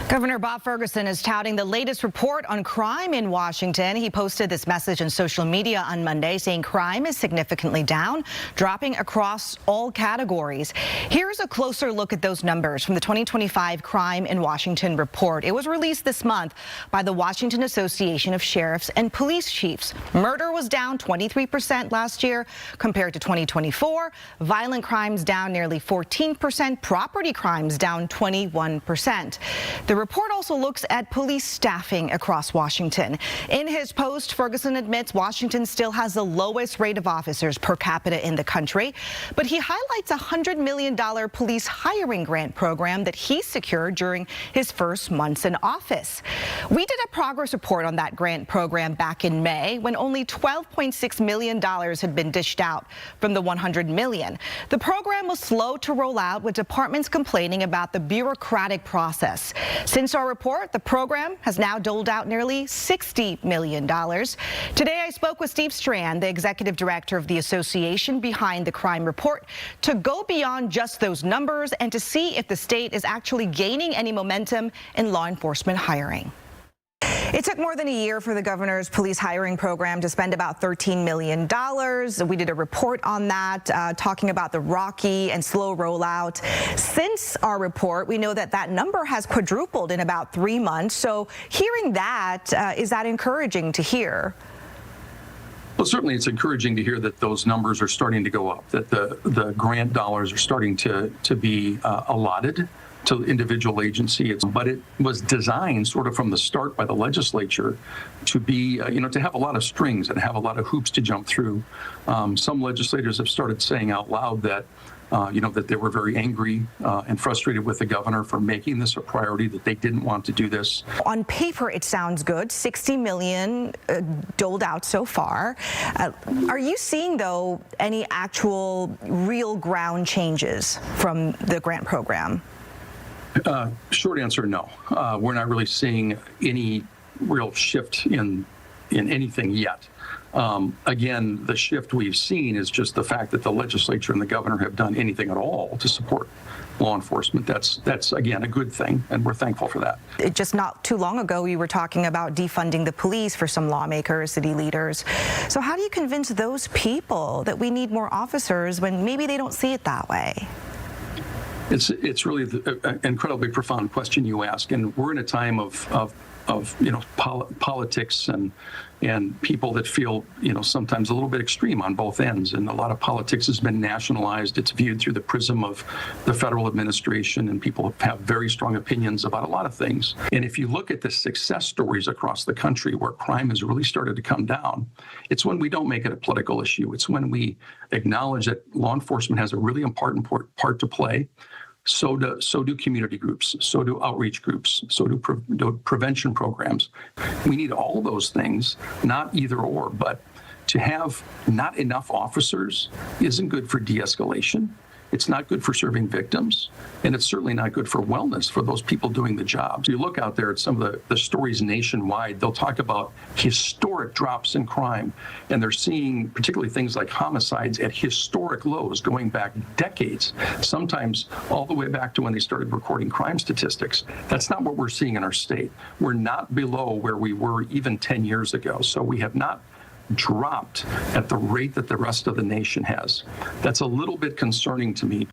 Governor Bob Ferguson is touting the latest report on crime in Washington. He posted this message on social media on Monday saying crime is significantly down, dropping across all categories. Here's a closer look at those numbers from the 2025 Crime in Washington report. It was released this month by the Washington Association of Sheriffs and Police Chiefs. Murder was down 23% last year compared to 2024. Violent crimes down nearly 14%. Property crimes down 21%. The report also looks at police staffing across Washington. In his post, Ferguson admits Washington still has the lowest rate of officers per capita in the country, but he highlights a $100 million police hiring grant program that he secured during his first months in office. We did a progress report on that grant program back in May when only $12.6 million had been dished out from the $100 million. The program was slow to roll out, with departments complaining about the bureaucratic process. Since our report, the program has now doled out nearly $60 million. Today, I spoke with Steve Strand, the executive director of the association behind the crime report, to go beyond just those numbers and to see if the state is actually gaining any momentum in law enforcement hiring. It took more than a year for the governor's police hiring program to spend about $13 million. We did a report on that, talking about the rocky and slow rollout. Since our report, we know that that number has quadrupled in about 3 months. So hearing that, is that encouraging to hear? Well, certainly it's encouraging to hear that those numbers are starting to go up, that the grant dollars are starting to be allotted to individual agencies, but it was designed sort of from the start by the legislature to be, to have a lot of strings and have a lot of hoops to jump through. Some legislators have started saying out loud that, that they were very angry and frustrated with the governor for making this a priority, that they didn't want to do this. On paper, it sounds good. $60 million doled out so far. Are you seeing, though, any actual real ground changes from the grant program? Short answer, no. We're not really seeing any real shift in anything yet. Again, the shift we've seen is just the fact that the legislature and the governor have done anything at all to support law enforcement. That's again, a good thing, and we're thankful for that. Just not too long ago, we were talking about defunding the police for some lawmakers, city leaders. So how do you convince those people that we need more officers when maybe they don't see it that way? It's really an incredibly profound question you ask, and we're in a time of politics and people that feel sometimes a little bit extreme on both ends, and a lot of politics has been nationalized. It's viewed through the prism of the federal administration, and people have very strong opinions about a lot of things. And if you look at the success stories across the country where crime has really started to come down, it's when we don't make it a political issue. It's when we acknowledge that law enforcement has a really important part to play. So do community groups, so do outreach groups, so do prevention programs. We need all those things, not either or, but to have not enough officers isn't good for de-escalation. It's not good for serving victims, and it's certainly not good for wellness for those people doing the job. So you look out there at some of the stories nationwide, they'll talk about historic drops in crime, and they're seeing particularly things like homicides at historic lows going back decades, sometimes all the way back to when they started recording crime statistics. That's not what we're seeing in our state. We're not below where we were even 10 years ago, so we have not dropped at the rate that the rest of the nation has. That's a little bit concerning to me.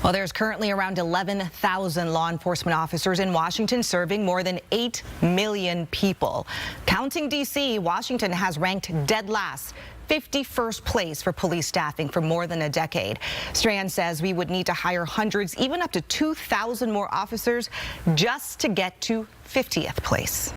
Well, there's currently around 11,000 law enforcement officers in Washington serving more than 8 million people. Counting D.C., Washington has ranked dead last, 51st place for police staffing for more than a decade. Strand says we would need to hire hundreds, even up to 2,000 more officers just to get to 50th place.